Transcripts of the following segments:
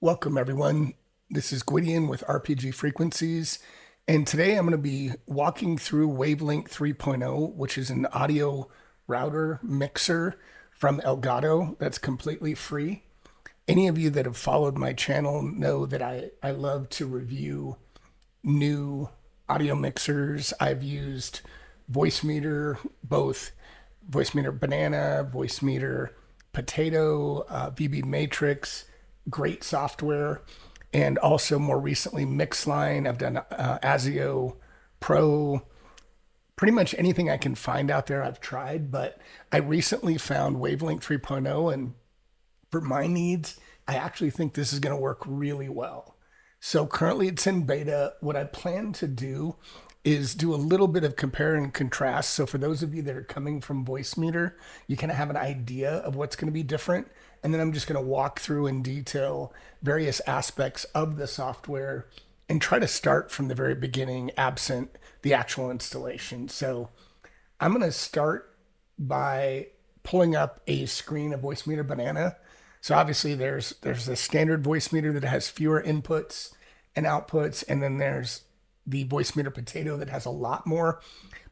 Welcome, everyone. This is Gwydion with RPG Frequencies, and today I'm going to be walking through Wavelength 3.0, which is an audio router mixer from Elgato that's completely free. Any of you that have followed my channel know that I love to review new audio mixers. I've used Voicemeeter, both Voicemeeter Banana, Voicemeeter Potato, VB Matrix, great software, and also more recently Mixline. I've done Azio Pro. Pretty much anything I can find out there I've tried, but I recently found Wavelength 3.0, and for my needs, I actually think this is going to work really well. So currently it's in beta. What I plan to do is do a little bit of compare and contrast. So for those of you that are coming from Voicemeeter, you kind of have an idea of what's going to be different. And then I'm just going to walk through in detail various aspects of the software and try to start from the very beginning, absent the actual installation. So I'm going to start by pulling up a screen of Voicemeeter Banana. So obviously there's a standard Voicemeeter that has fewer inputs and outputs, and then there's the Voicemeeter Potato that has a lot more.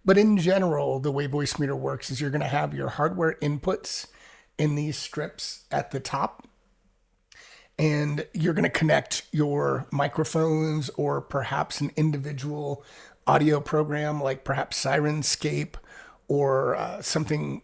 But in general, the way Voicemeeter works is you're going to have your hardware inputs in these strips at the top, and you're going to connect your microphones or perhaps an individual audio program like perhaps Sirenscape or something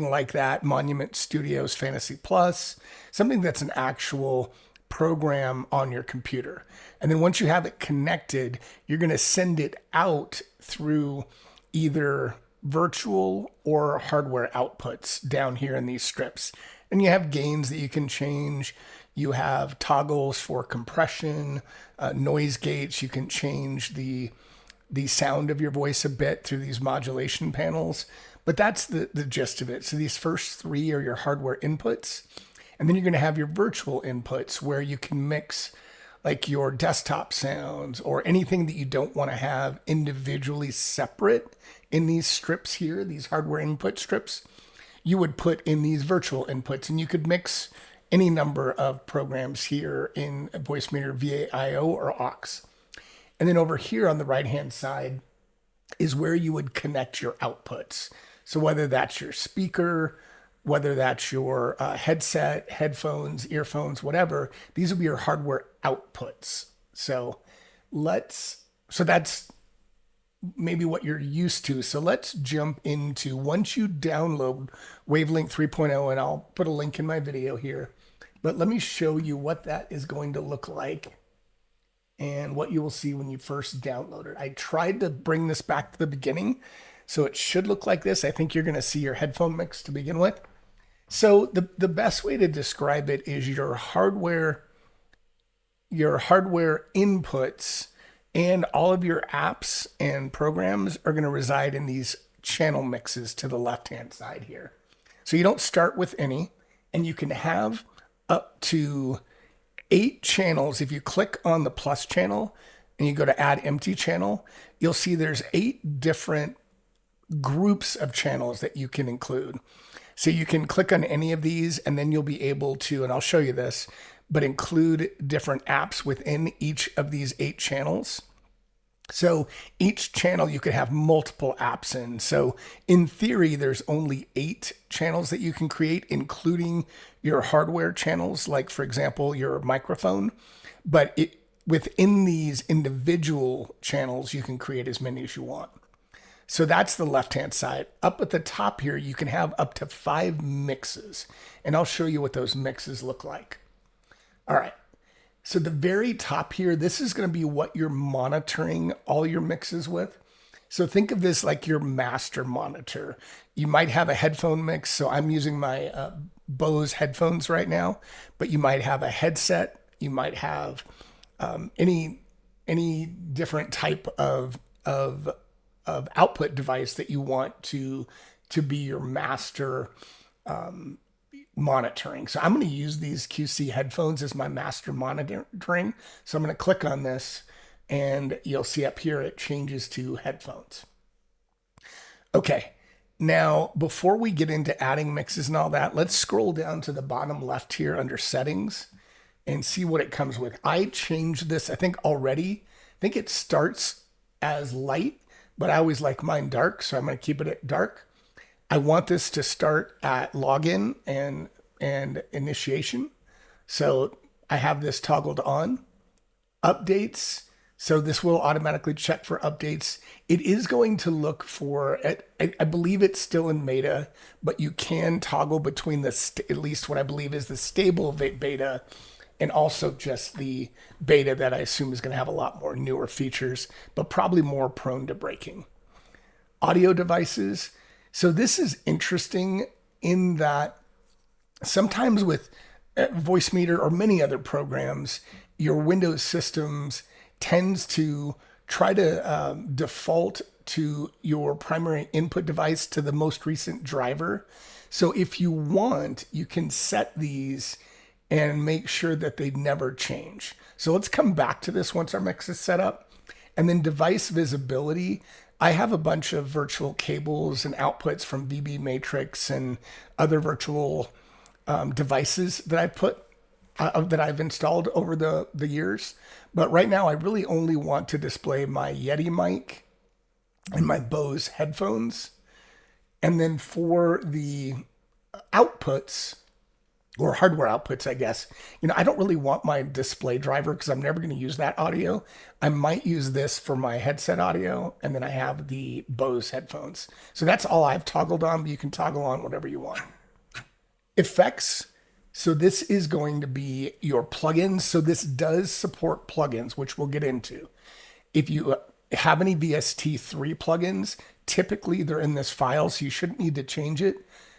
like that, Monument Studios Fantasy Plus, something that's an actual program on your computer. And then once you have it connected, you're going to send it out through either virtual or hardware outputs down here in these strips. And you have gains that you can change. You have toggles for compression, noise gates. You can change the sound of your voice a bit through these modulation panels. But that's the gist of it. So these first three are your hardware inputs. And then you're going to have your virtual inputs where you can mix like your desktop sounds or anything that you don't want to have individually separate in these strips here, these hardware input strips. You would put in these virtual inputs, and you could mix any number of programs here in Voicemeeter via IO or aux. And then over here on the right-hand side is where you would connect your outputs. So whether that's your speaker, whether that's your headset, headphones, earphones, whatever, these will be your hardware outputs. So that's maybe what you're used to. So let's jump into, once you download Wavelength 3.0, and I'll put a link in my video here, but let me show you what that is going to look like and what you will see when you first download it. I tried to bring this back to the beginning, so it should look like this. I think you're going to see your headphone mix to begin with. So the best way to describe it is your hardware inputs and all of your apps and programs are going to reside in these channel mixes to the left-hand side here. So you don't start with any, and you can have up to 8 channels. If you click on the plus channel and you go to add empty channel, you'll see there's 8 different groups of channels that you can include. So you can click on any of these, and then you'll be able to, and I'll show you this, but include different apps within each of these 8 channels. So each channel you could have multiple apps in. So in theory, there's only 8 channels that you can create, including your hardware channels, like for example, your microphone. But within these individual channels, you can create as many as you want. So that's the left-hand side. Up at the top here, you can have up to 5 mixes, and I'll show you what those mixes look like. All right. So the very top here, this is going to be what you're monitoring all your mixes with. So think of this like your master monitor. You might have a headphone mix. So I'm using my Bose headphones right now, but you might have a headset. You might have any different type of output device that you want to be your master monitoring. So I'm going to use these QC headphones as my master monitoring. So I'm going to click on this, and you'll see up here it changes to headphones. Okay, now before we get into adding mixes and all that, let's scroll down to the bottom left here under settings, and see what it comes with. I changed this, I think already. I think it starts as light, but I always like mine dark, so I'm going to keep it at dark. I want this to start at login and initiation. So I have this toggled on. Updates. So this will automatically check for updates. It is going to look for, I believe it's still in beta, but you can toggle between at least what I believe is the stable beta and also just the beta that I assume is going to have a lot more newer features, but probably more prone to breaking. Audio devices. So this is interesting in that sometimes with Voicemeeter or many other programs, your Windows systems tends to try to default to your primary input device to the most recent driver. So if you want, you can set these and make sure that they never change. So let's come back to this once our mix is set up. And then device visibility. I have a bunch of virtual cables and outputs from VB Matrix and other virtual devices that I've installed over the years. But right now I really only want to display my Yeti mic and my Bose headphones. And then for the outputs, or hardware outputs, I guess, I don't really want my display driver because I'm never going to use that audio. I might use this for my headset audio, and then I have the Bose headphones. So that's all I've toggled on, but you can toggle on whatever you want. Effects. So this is going to be your plugins. So this does support plugins, which we'll get into. If you have any VST3 plugins, typically they're in this file, so you shouldn't need to change it.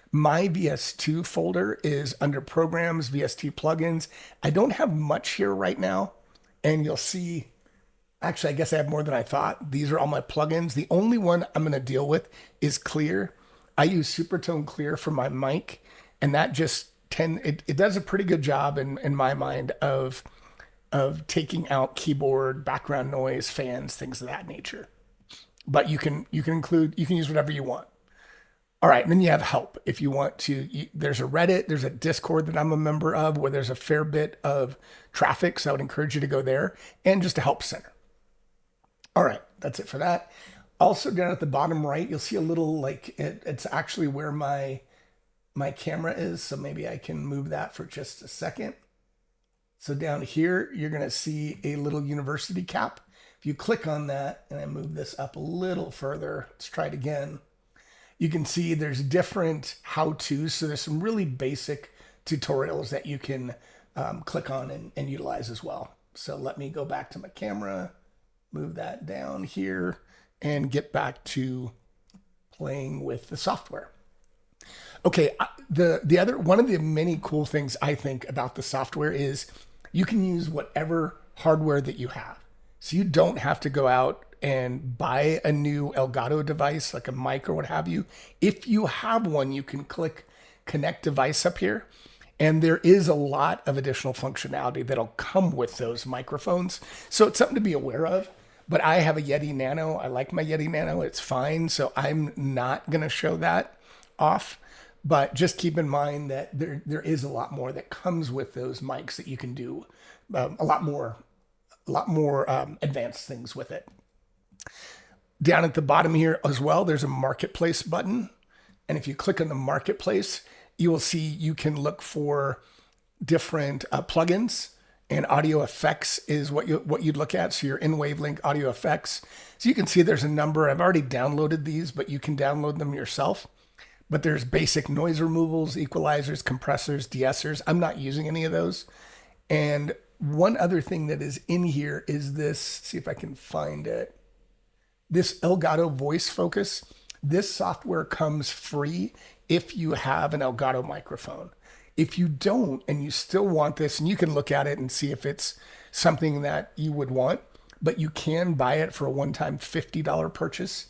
My VS2 folder is under Programs, VST Plugins. I don't have much here right now, and you'll see, actually, I guess I have more than I thought. These are all my plugins. The only one I'm going to deal with is Clear. I use Supertone Clear for my mic, and that just it does a pretty good job in my mind of taking out keyboard, background noise, fans, things of that nature. But you can use whatever you want. All right, and then you have help. If you want to, there's a Reddit, there's a Discord that I'm a member of where there's a fair bit of traffic, so I would encourage you to go there, and just a help center. All right, that's it for that. Also down at the bottom right, you'll see a little, it's actually where my camera is, so maybe I can move that for just a second. So down here, you're gonna see a little university cap. If you click on that, and I move this up a little further, let's try it again. You can see there's different how-tos. So there's some really basic tutorials that you can click on and utilize as well. So let me go back to my camera, move that down here, and get back to playing with the software. Okay, the other one of the many cool things I think about the software is you can use whatever hardware that you have. So you don't have to go out and buy a new Elgato device like a mic or what have you. If you have one, you can click connect device up here, and there is a lot of additional functionality that'll come with those microphones. So it's something to be aware of. But I have a Yeti Nano. I like my Yeti Nano. It's fine. So I'm not going to show that off. But just keep in mind that there is a lot more that comes with those mics that you can do a lot more advanced things with it. Down at the bottom here as well, there's a marketplace button. And if you click on the marketplace, you will see you can look for different plugins, and audio effects is what you'd look at. So your in-Wavelink audio effects. So you can see there's a number. I've already downloaded these, but you can download them yourself. But there's basic noise removals, equalizers, compressors, de-essers. I'm not using any of those. And one other thing that is in here is this, see if I can find it. This Elgato Voice Focus, this software comes free if you have an Elgato microphone. If you don't, and you still want this, and you can look at it and see if it's something that you would want, but you can buy it for a one-time $50 purchase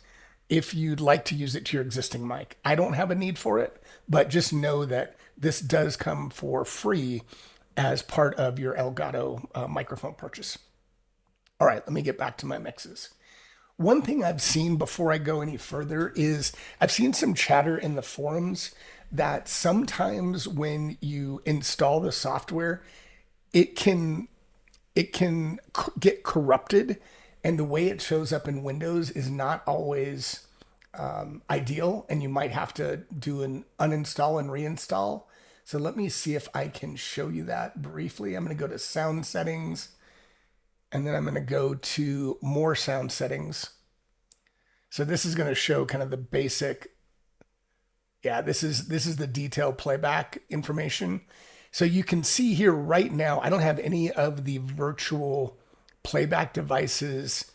if you'd like to use it to your existing mic. I don't have a need for it, but just know that this does come for free as part of your Elgato microphone purchase. All right, let me get back to my mixes. One thing I've seen before I go any further is I've seen some chatter in the forums that sometimes when you install the software, it can get corrupted, and the way it shows up in Windows is not always ideal, and you might have to do an uninstall and reinstall. So let me see if I can show you that briefly. I'm going to go to sound settings, and then I'm going to go to more sound settings. So this is going to show kind of the basic. Yeah, this is the detailed playback information. So you can see here right now, I don't have any of the virtual playback devices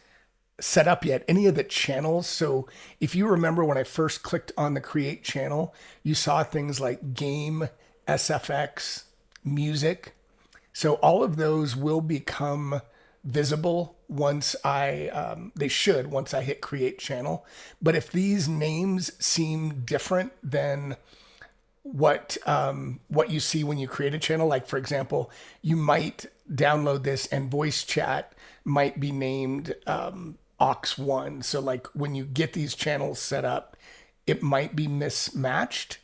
set up yet, any of the channels. So if you remember when I first clicked on the create channel, you saw things like game, SFX, music. So all of those will become visible once they should, once I hit create channel. But if these names seem different than what you see when you create a channel, like for example, you might download this and voice chat might be named aux1. So like when you get these channels set up, it might be mismatched.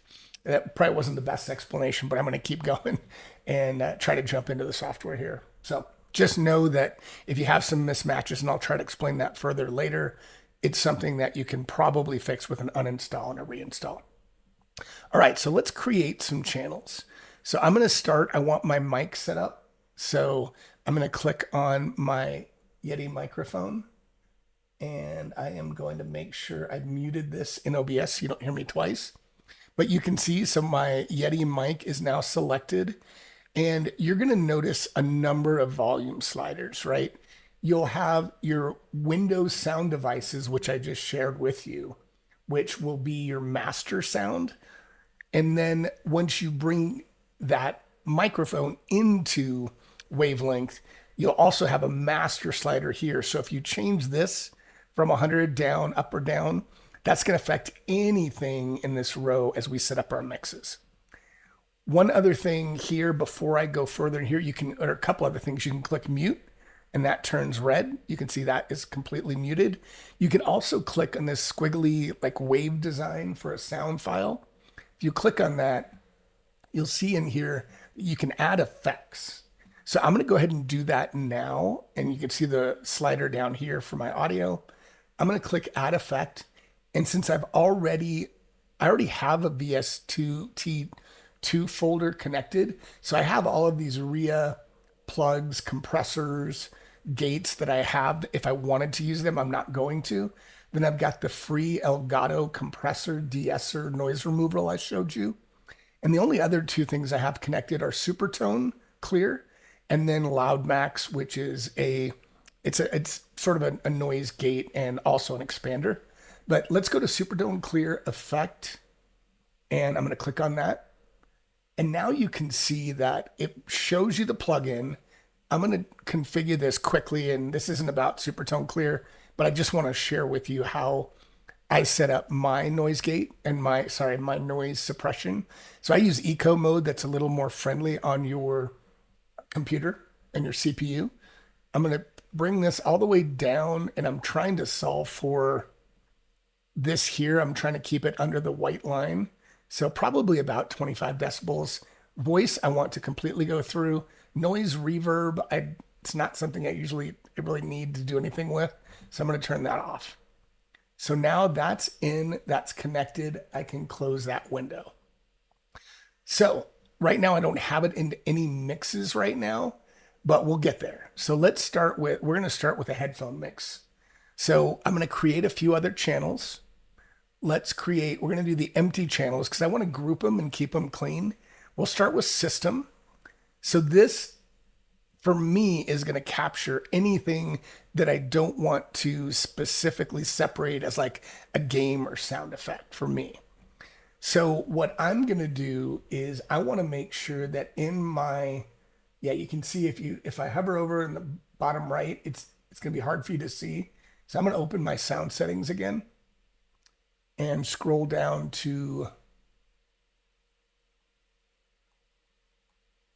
That probably wasn't the best explanation, but I'm going to keep going and try to jump into the software here. So just know that if you have some mismatches, and I'll try to explain that further later, it's something that you can probably fix with an uninstall and a reinstall. All right, so let's create some channels. So I'm going to start, I want my mic set up. So I'm going to click on my Yeti microphone, and I am going to make sure I've muted this in OBS so you don't hear me twice. But you can see, so my Yeti mic is now selected, and you're going to notice a number of volume sliders, right? You'll have your Windows sound devices, which I just shared with you, which will be your master sound. And then once you bring that microphone into wavelength, you'll also have a master slider here. So if you change this from 100 down, up or down, that's going to affect anything in this row as we set up our mixes. One other thing here before I go further here, you can, or a couple other things, you can click mute and that turns red. You can see that is completely muted. You can also click on this squiggly like wave design for a sound file. If you click on that, you'll see in here you can add effects. So I'm going to go ahead and do that now. And you can see the slider down here for my audio. I'm going to click add effect. And since I already have a VS2T2 folder connected, so I have all of these RIA plugs, compressors, gates that I have. If I wanted to use them, I'm not going to. Then I've got the free Elgato compressor, de-esser, noise removal I showed you. And the only other two things I have connected are Supertone Clear and then Loud Max, which is it's sort of a noise gate and also an expander. But let's go to Supertone Clear Effect, and I'm going to click on that. And now you can see that it shows you the plugin. I'm going to configure this quickly, and this isn't about Supertone Clear, but I just want to share with you how I set up my noise gate and my noise suppression. So I use eco mode, that's a little more friendly on your computer and your CPU. I'm going to bring this all the way down, and I'm trying to solve for this here. I'm trying to keep it under the white line. So probably about 25 decibels. Voice, I want to completely go through. Noise reverb, it's not something I really need to do anything with. So I'm going to turn that off. So now that's in, that's connected. I can close that window. So right now I don't have it in any mixes right now, but we'll get there. So we're going to start with a headphone mix. So I'm going to create a few other channels. We're going to do the empty channels because I want to group them and keep them clean. We'll start with system. So this, for me, is going to capture anything that I don't want to specifically separate as like a game or sound effect for me. So what I'm going to do is I want to make sure that in my, you can see if I hover over in the bottom right, it's going to be hard for you to see. So I'm going to open my sound settings again and scroll down to,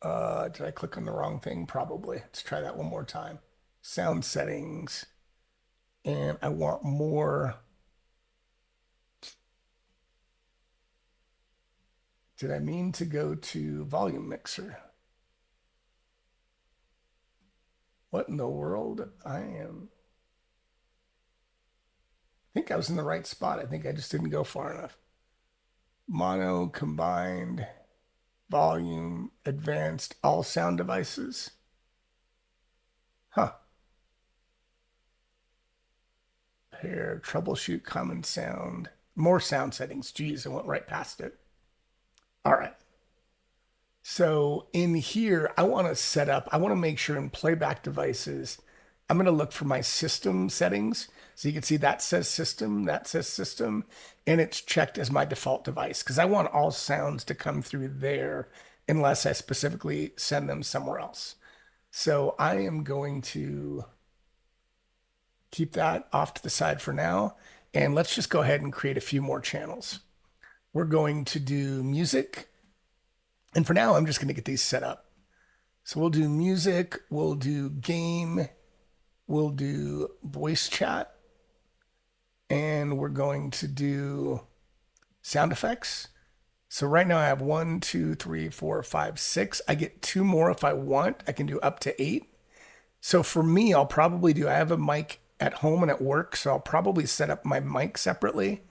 did I click on the wrong thing? Probably. Let's try that one more time. Sound settings. And I want more. Did I mean to go to volume mixer? What in the world? I think I was in the right spot. I think I just didn't go far enough. Mono, combined, volume, advanced, all sound devices. Huh. Here, troubleshoot common sound. More sound settings. Geez, I went right past it. All right. So in here, I want to set up, I want to make sure in playback devices, I'm going to look for my system settings. So you can see that says system, and it's checked as my default device because I want all sounds to come through there unless I specifically send them somewhere else. So I am going to keep that off to the side for now. And let's just go ahead and create a few more channels. We're going to do music. And for now, I'm just going to get these set up. So we'll do music, we'll do game, we'll do voice chat, and we're going to do sound effects. So right now I have 1, 2, 3, 4, 5, 6. I get 2 more if I want. I can do up to 8. So for me, I'll probably do, I have a mic at home and at work, so I'll probably set up my mic separately.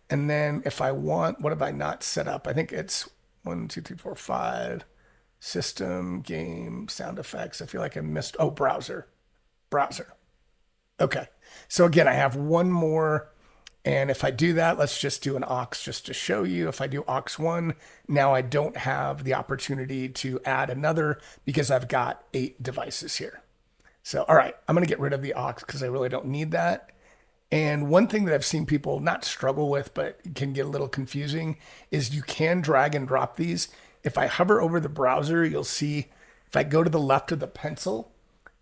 And then if I want, what have I not set up? I think it's 1, 2, 3, 4, 5. System, game, sound effects. I feel like I missed, oh, browser. Browser. Okay. So again, I have one more. And if I do that, let's just do an aux just to show you. If I do aux 1, now I don't have the opportunity to add another because I've got 8 devices here. So, all right, I'm going to get rid of the aux because I really don't need that. And one thing that I've seen people not struggle with, but can get a little confusing, is you can drag and drop these. If I hover over the browser, you'll see, if I go to the left of the pencil,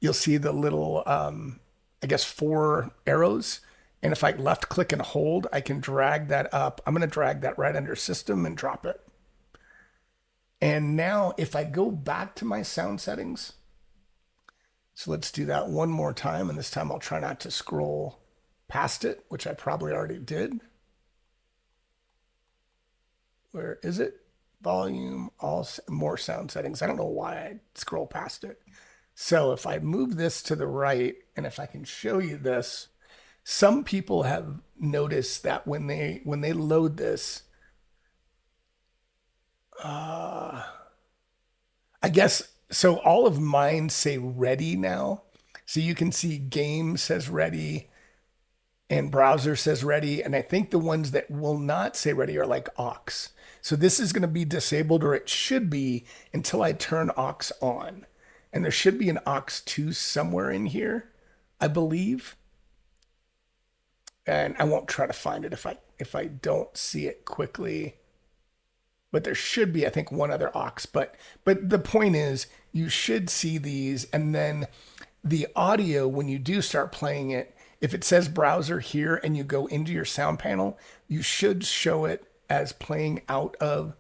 you'll see the little, I guess, 4 arrows. And if I left click and hold, I can drag that up. I'm going to drag that right under system and drop it. And now if I go back to my sound settings, so let's do that one more time. And this time I'll try not to scroll past it, which I probably already did. Where is it? Volume, all more sound settings. I don't know why I scroll past it. So if I move this to the right, and if I can show you this, some people have noticed that when they load this, I guess, so all of mine say ready now. So you can see game says ready, and browser says ready. And I think the ones that will not say ready are like aux. So this is going to be disabled, or it should be, until I turn aux on. And there should be an aux 2 somewhere in here, I believe. And I won't try to find it if I don't see it quickly. But there should be, I think, one other aux. But the point is, you should see these, and then the audio, when you do start playing it, if it says browser here and you go into your sound panel, you should show it as playing out of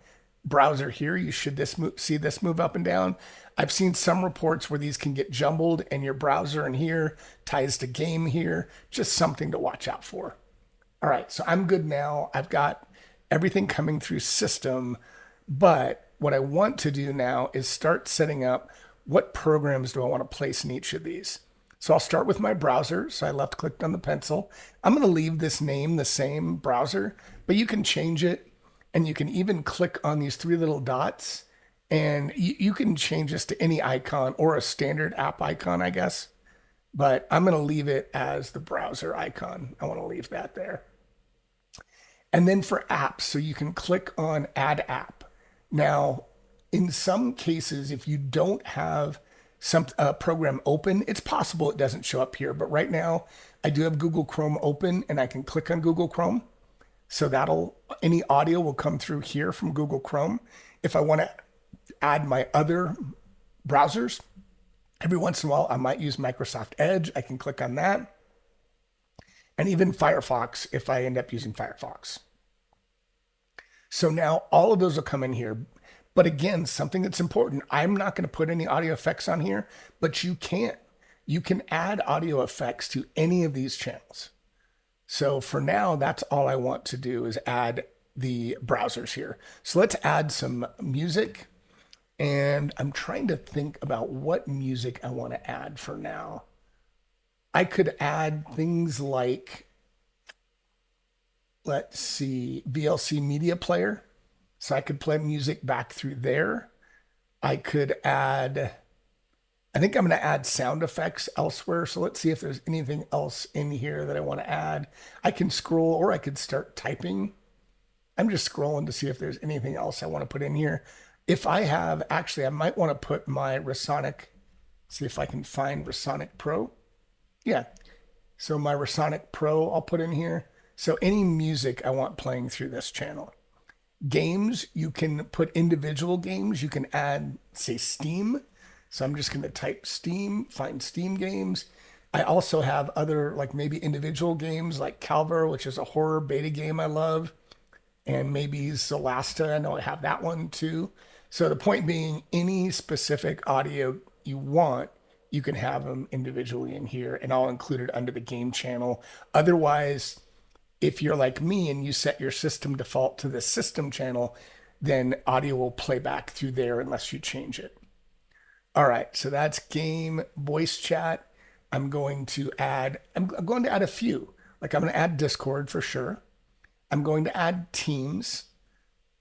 browser here. You should see this move up and down. I've seen some reports where these can get jumbled and your browser in here ties to game here. Just something to watch out for. All right, so I'm good now. I've got everything coming through system, but what I want to do now is start setting up what programs do I want to place in each of these. So I'll start with my browser. So I left clicked on the pencil. I'm going to leave this name the same, browser, but you can change it, and you can even click on these 3 little dots, and you can change this to any icon or a standard app icon, I guess. But I'm going to leave it as the browser icon. I want to leave that there. And then for apps, so you can click on add app. Now, in some cases, if you don't have some program open, it's possible it doesn't show up here. But right now, I do have Google Chrome open, and I can click on Google Chrome. So any audio will come through here from Google Chrome. If I want to add my other browsers, every once in a while, I might use Microsoft Edge. I can click on that. And even Firefox, if I end up using Firefox. So now all of those will come in here. But again, something that's important, I'm not going to put any audio effects on here, but you can. You can add audio effects to any of these channels. So for now, that's all I want to do is add the browsers here. So let's add some music. And I'm trying to think about what music I want to add for now. I could add things like, let's see, VLC media player. So I could play music back through there. I could add, I think I'm going to add sound effects elsewhere. So let's see if there's anything else in here that I want to add. I can scroll or I could start typing. I'm just scrolling to see if there's anything else I want to put in here. If I have, actually, I might want to put my Resonic, see if I can find Resonic Pro. Yeah. So my Resonic Pro, I'll put in here. So any music I want playing through this channel. Games, you can put individual games. You can add, say, Steam. So I'm just going to type Steam, find Steam games. I also have other, like maybe individual games like Calver, which is a horror beta game I love. And maybe Zolasta, I know I have that one too. So the point being, any specific audio you want, you can have them individually in here, and I'll include it under the game channel. Otherwise, if you're like me and you set your system default to the system channel, then audio will play back through there unless you change it. All right, so that's game voice chat. I'm going to add a few. Like I'm going to add Discord for sure. I'm going to add Teams,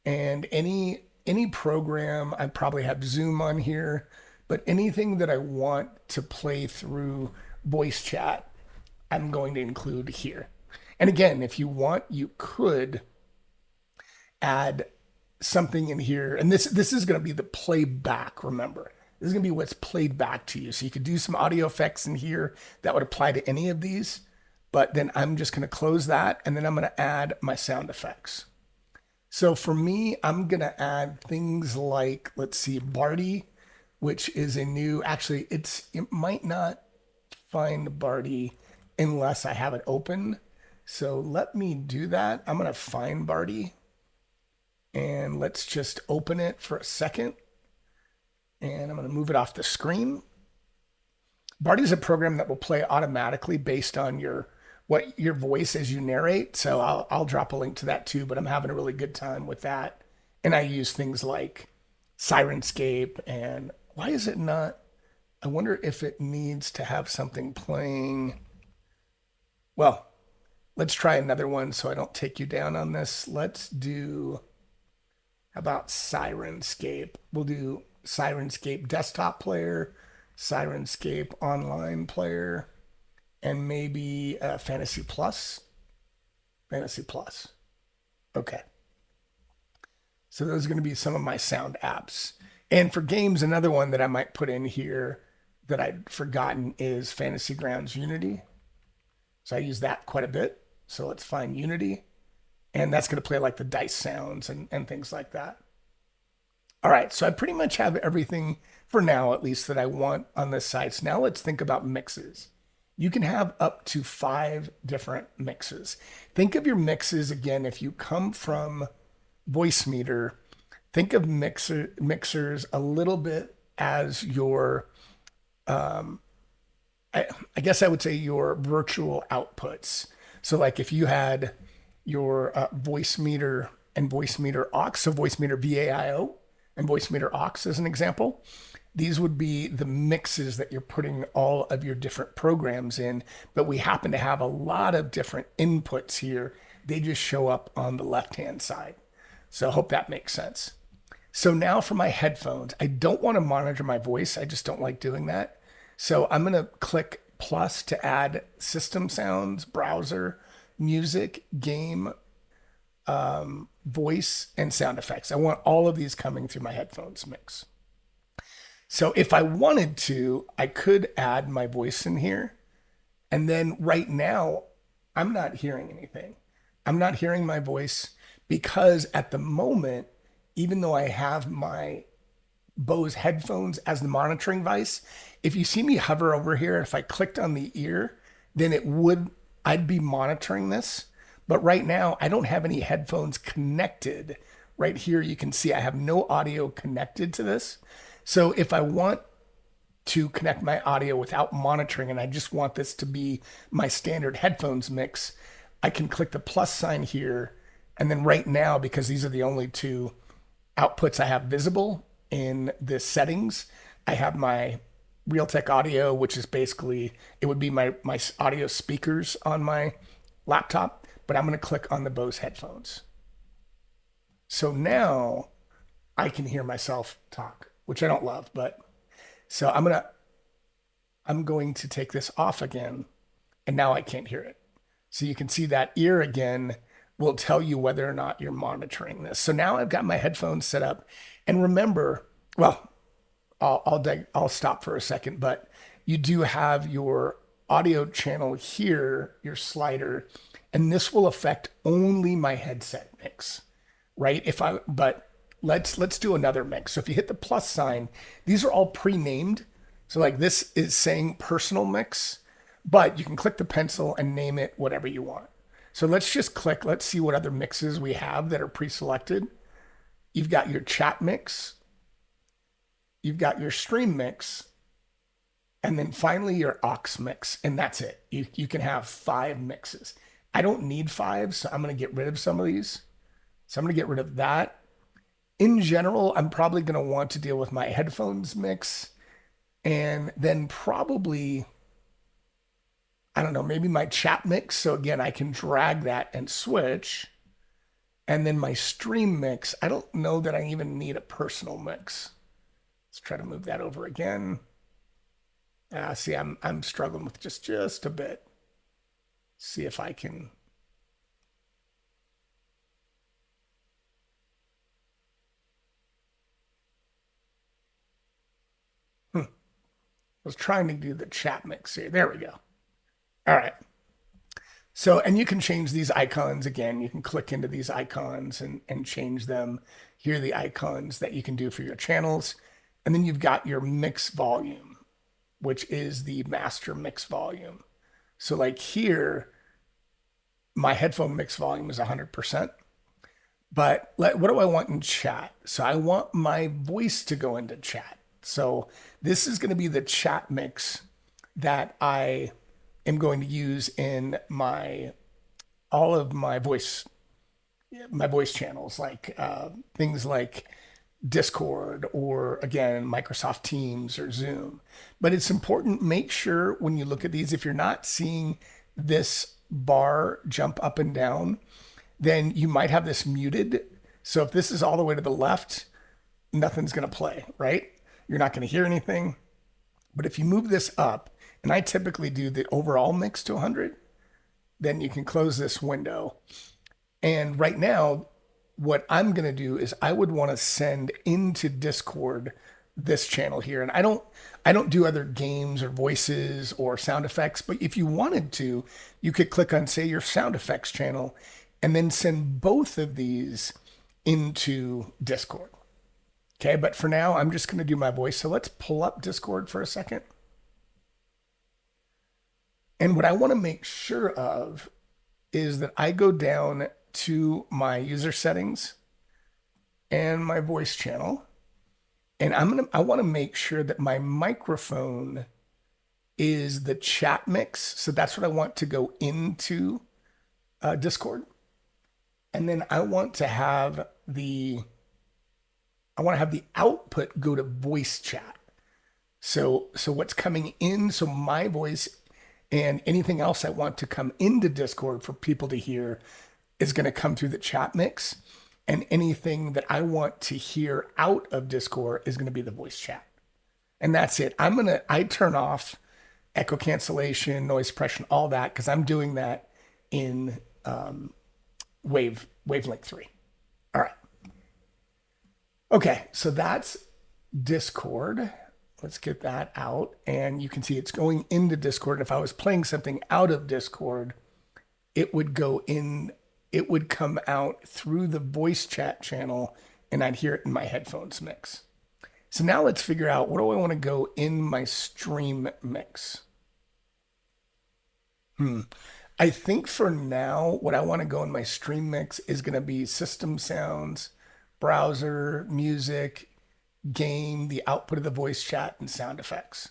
and any program. I probably have Zoom on here, but anything that I want to play through voice chat, I'm going to include here. And again, if you want, you could add something in here. And this is going to be the playback, remember. This is going to be what's played back to you. So you could do some audio effects in here that would apply to any of these. But then I'm just going to close that, and then I'm going to add my sound effects. So for me, I'm going to add things like, let's see, Barty, which is a new, actually, it might not find Barty unless I have it open. So let me do that. I'm going to find Barty, and let's just open it for a second. And I'm going to move it off the screen. Barty is a program that will play automatically based on your voice as you narrate. So I'll drop a link to that too, but I'm having a really good time with that. And I use things like Sirenscape, and why is it not? I wonder if it needs to have something playing. Well, let's try another one so I don't take you down on this. Let's do, how about Sirenscape? We'll do Sirenscape desktop player, Sirenscape online player, and maybe Fantasy Plus. Fantasy Plus. Okay. So those are going to be some of my sound apps. And for games, another one that I might put in here that I'd forgotten is Fantasy Grounds Unity. So I use that quite a bit. So let's find Unity. And that's going to play like the dice sounds and things like that. All right, so I pretty much have everything for now, at least, that I want on this site. So now let's think about mixes. You can have up to 5 different mixes. Think of your mixes, again, if you come from Voicemeeter, think of mixers a little bit as your, I guess I would say your virtual outputs. So like if you had your Voicemeeter and Voicemeeter aux, so Voicemeeter VAIO and Voicemeeter aux as an example, these would be the mixes that you're putting all of your different programs in, but we happen to have a lot of different inputs here. They just show up on the left-hand side. So I hope that makes sense. So now for my headphones, I don't want to monitor my voice. I just don't like doing that. So I'm going to click plus to add system sounds, browser, music, game, voice, and sound effects. I want all of these coming through my headphones mix. So if I wanted to, I could add my voice in here. And then right now, I'm not hearing anything. I'm not hearing my voice because at the moment, even though I have my Bose headphones as the monitoring device, if you see me hover over here, if I clicked on the ear, then I'd be monitoring this. But right now, I don't have any headphones connected. Right here, you can see I have no audio connected to this. So if I want to connect my audio without monitoring, and I just want this to be my standard headphones mix, I can click the plus sign here. And then right now, because these are the only 2 outputs I have visible, in the settings, I have my Realtek audio, which is basically, it would be my audio speakers on my laptop, but I'm going to click on the Bose headphones. So now I can hear myself talk, which I don't love, but so I'm going to take this off again, and now I can't hear it. So you can see that ear again will tell you whether or not you're monitoring this. So now I've got my headphones set up, and remember, well, I'll stop for a second, but you do have your audio channel here, your slider, and this will affect only my headset mix, right? But let's do another mix. So if you hit the plus sign, these are all pre-named. So like this is saying personal mix, but you can click the pencil and name it whatever you want. So let's just click, let's see what other mixes we have that are pre-selected. You've got your chat mix, you've got your stream mix, and then finally your aux mix, and that's it. You can have 5 mixes. I don't need 5, so I'm going to get rid of some of these. So I'm going to get rid of that. In general, I'm probably going to want to deal with my headphones mix, and then probably, I don't know, maybe my chat mix. So again, I can drag that and switch. And then my stream mix, I don't know that I even need a personal mix. Let's try to move that over again. See, I'm struggling with just a bit. See if I can. I was trying to do the chat mix here. There we go. All right. So, and you can change these icons again. You can click into these icons and change them. Here are the icons that you can do for your channels. And then you've got your mix volume, which is the master mix volume. So like here, my headphone mix volume is 100%. But what do I want in chat? So I want my voice to go into chat. So this is going to be the chat mix that I am going to use in all of my voice channels, like things like Discord or again Microsoft Teams or Zoom. But it's important, make sure when you look at these, if you're not seeing this bar jump up and down, then you might have this muted. So if this is all the way to the left, nothing's going to play, right? You're not going to hear anything. But if you move this up, and I typically do the overall mix to 100, then you can close this window. And right now, what I'm going to do is I would want to send into Discord this channel here. And I don't do other games or voices or sound effects, but if you wanted to, you could click on, say, your sound effects channel and then send both of these into Discord. Okay, but for now, I'm just going to do my voice. So let's pull up Discord for a second. And what I want to make sure of is that I go down to my user settings and my voice channel. And I want to make sure that my microphone is the chat mix. So that's what I want to go into Discord. And then I want to have the output go to voice chat. So what's coming in, so my voice and anything else I want to come into Discord for people to hear is going to come through the chat mix. And anything that I want to hear out of Discord is going to be the voice chat. And that's it. I turn off echo cancellation, noise suppression, all that, because I'm doing that in Wavelink 3. All right. Okay, so that's Discord. Let's get that out. And you can see it's going into Discord. If I was playing something out of Discord, it would go in, it would come out through the voice chat channel and I'd hear it in my headphones mix. So now let's figure out, what do I want to go in my stream mix? I think for now, what I want to go in my stream mix is going to be system sounds, browser, music, game, the output of the voice chat, and sound effects.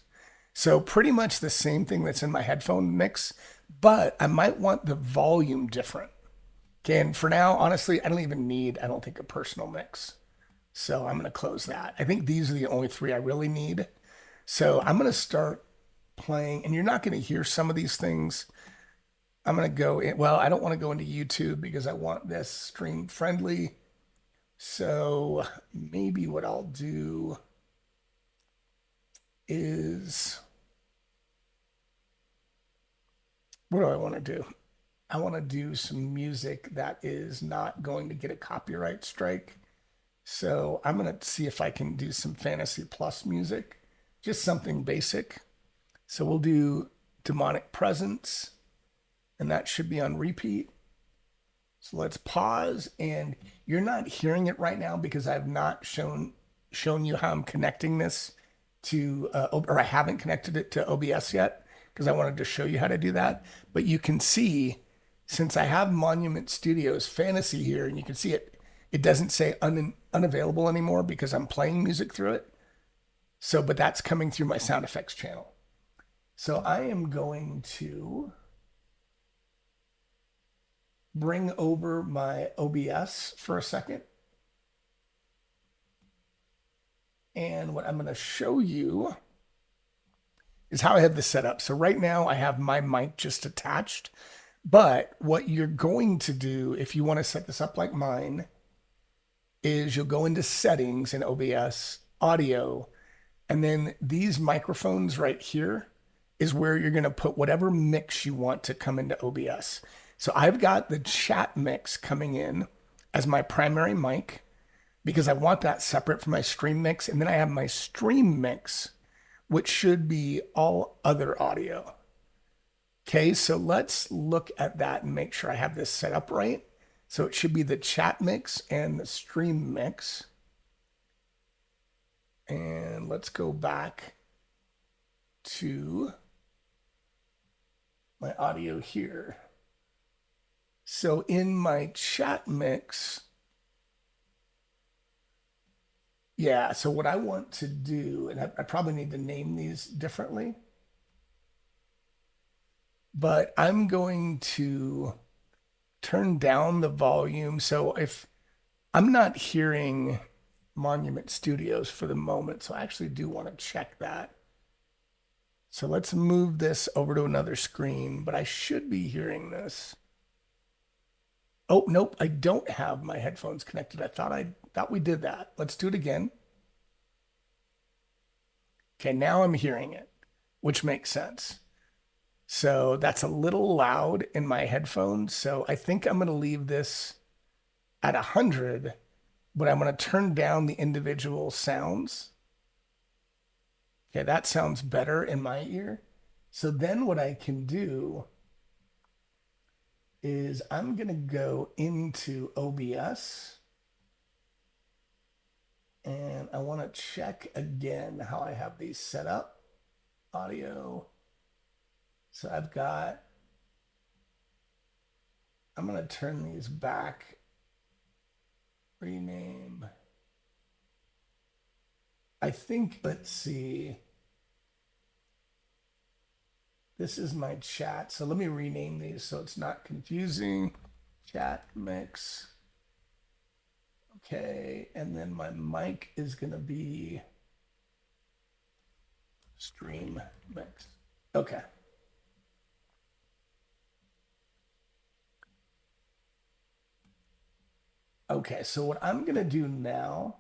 So pretty much the same thing that's in my headphone mix, but I might want the volume different. Okay, and for now, honestly, I don't think a personal mix. So I'm going to close that. I think these are the only three I really need. So I'm going to start playing, and you're not going to hear some of these things. I'm going to go in. Well, I don't want to go into YouTube because I want this stream friendly. So maybe what I'll do is, what do I want to do? I want to do some music that is not going to get a copyright strike. So I'm going to see if I can do some Fantasy Plus music, just something basic. So we'll do Demonic Presence, and that should be on repeat. So let's pause, and you're not hearing it right now because I've not shown you how I'm connecting this to, or I haven't connected it to OBS yet because I wanted to show you how to do that. But you can see, since I have Monument Studios Fantasy here, and you can see it, it doesn't say unavailable anymore because I'm playing music through it. So, but that's coming through my sound effects channel. So I am going to bring over my OBS for a second. And what I'm going to show you is how I have this set up. So right now I have my mic just attached. But what you're going to do if you want to set this up like mine is you'll go into settings in OBS, audio, and then these microphones right here is where you're going to put whatever mix you want to come into OBS. So I've got the chat mix coming in as my primary mic because I want that separate from my stream mix. And then I have my stream mix, which should be all other audio. Okay, so let's look at that and make sure I have this set up right. So it should be the chat mix and the stream mix. And let's go back to my audio here. So in my chat mix, yeah, so what I want to do, and I probably need to name these differently, but I'm going to turn down the volume. So if I'm not hearing Monument Studios for the moment, so I actually do want to check that. So let's move this over to another screen, but I should be hearing this. Oh, nope, I don't have my headphones connected. I thought we did that. Let's do it again. Okay, now I'm hearing it, which makes sense. So that's a little loud in my headphones. So I think I'm going to leave this at 100, but I'm going to turn down the individual sounds. Okay, that sounds better in my ear. So then what I can do is I'm going to go into OBS and I want to check again how I have these set up. Audio. So I'm going to turn these back. Rename. I think, let's see. This is my chat. So let me rename these so it's not confusing. Chat mix. Okay. And then my mic is going to be stream mix. Okay. Okay. So what I'm going to do now.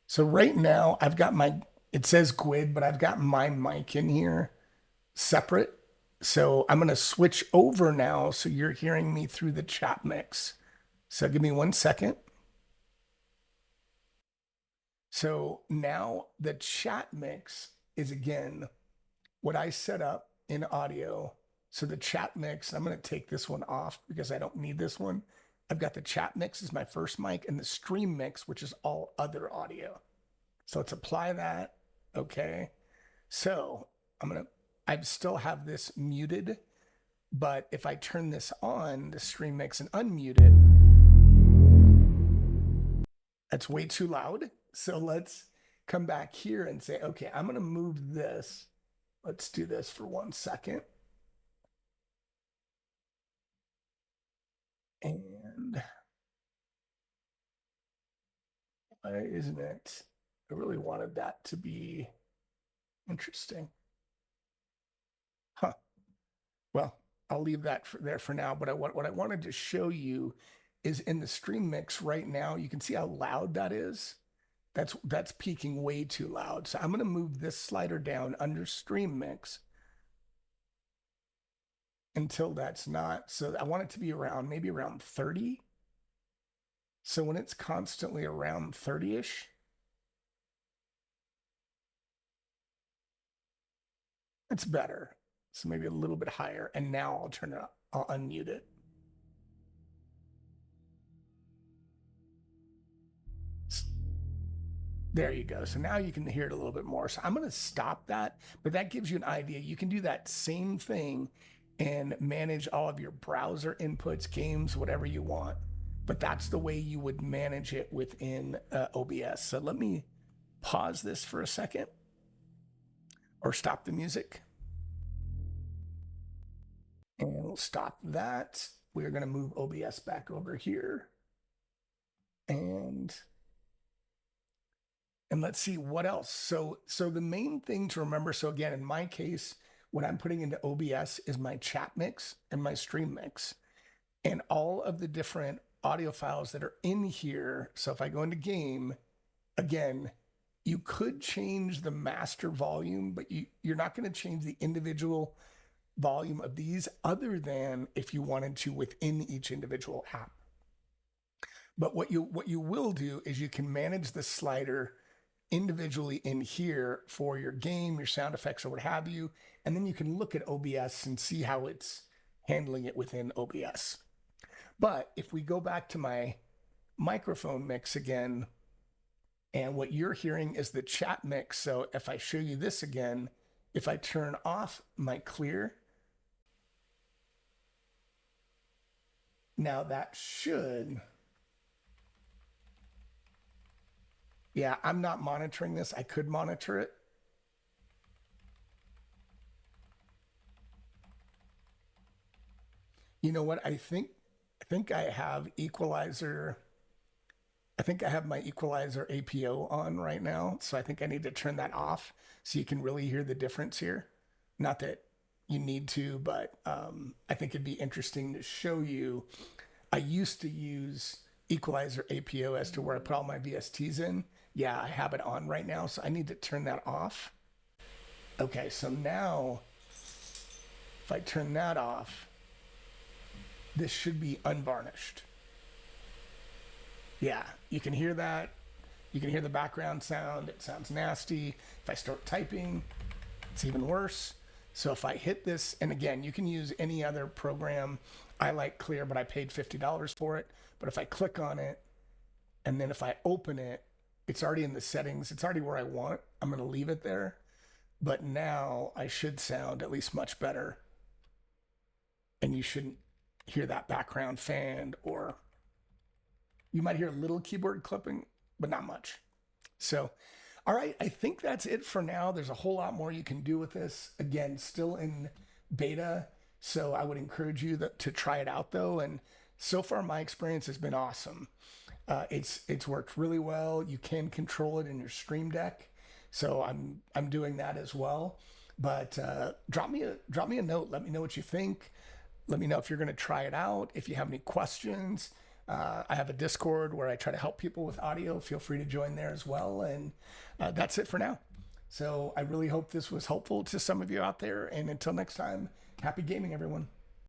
So right now I've got it says Gwyd, but I've got my mic in here separate. So I'm going to switch over now so you're hearing me through the chat mix. So give me 1 second. So now the chat mix is again what I set up in audio. So the chat mix, I'm going to take this one off because I don't need this one. I've got the chat mix as my first mic and the stream mix, which is all other audio. So let's apply that. Okay. So I still have this muted, but if I turn this on, the stream mix and unmute it, that's way too loud. So let's come back here and say, okay, I'm going to move this. Let's do this for 1 second. And isn't it? I really wanted that to be interesting. Huh. Well, I'll leave that there for now. But what I wanted to show you is in the stream mix right now, you can see how loud that is. That's peaking way too loud. So I'm going to move this slider down under stream mix until that's not. So I want it to be around maybe around 30. So when it's constantly around 30-ish, it's better. So maybe a little bit higher. And now I'll turn it up. I'll unmute it. There you go. So now you can hear it a little bit more. So I'm going to stop that, but that gives you an idea. You can do that same thing and manage all of your browser inputs, games, whatever you want. But that's the way you would manage it within OBS. So let me pause this for a second or stop the music. And we'll stop that. We're going to move OBS back over here. And let's see what else. So the main thing to remember, so again, in my case, what I'm putting into OBS is my chat mix and my stream mix and all of the different audio files that are in here. So if I go into game, again, you could change the master volume, but you're not going to change the individual volume of these other than if you wanted to within each individual app. But what you will do is you can manage the slider individually in here for your game, your sound effects, or what have you. And then you can look at OBS and see how it's handling it within OBS. But if we go back to my microphone mix again, and what you're hearing is the chat mix. So if I show you this again, if I turn off my clear, now that should, yeah, I'm not monitoring this. I could monitor it. You know what? I think I have equalizer. I think I have my equalizer APO on right now. So I think I need to turn that off so you can really hear the difference here. Not that you need to, but I think it'd be interesting to show you. I used to use equalizer APO as to where I put all my VSTs in. Yeah, I have it on right now, so I need to turn that off. Okay, so now if I turn that off, this should be unvarnished. Yeah, you can hear that. You can hear the background sound. It sounds nasty. If I start typing, it's even worse. So if I hit this, and again, you can use any other program. I like Clear, but I paid $50 for it. But if I click on it, and then if I open it, it's already in the settings. It's already where I want it. I'm going to leave it there. But now I should sound at least much better. And you shouldn't hear that background fan, or you might hear a little keyboard clipping, but not much. So, all right, I think that's it for now. There's a whole lot more you can do with this. Again, still in beta, so I would encourage you to try it out though. And so far, my experience has been awesome. It's worked really well. You can control it in your Stream Deck, so I'm doing that as well. But drop me a note. Let me know what you think. Let me know if you're going to try it out. If you have any questions, I have a Discord where I try to help people with audio. Feel free to join there as well. And that's it for now. So I really hope this was helpful to some of you out there. And until next time, happy gaming, everyone.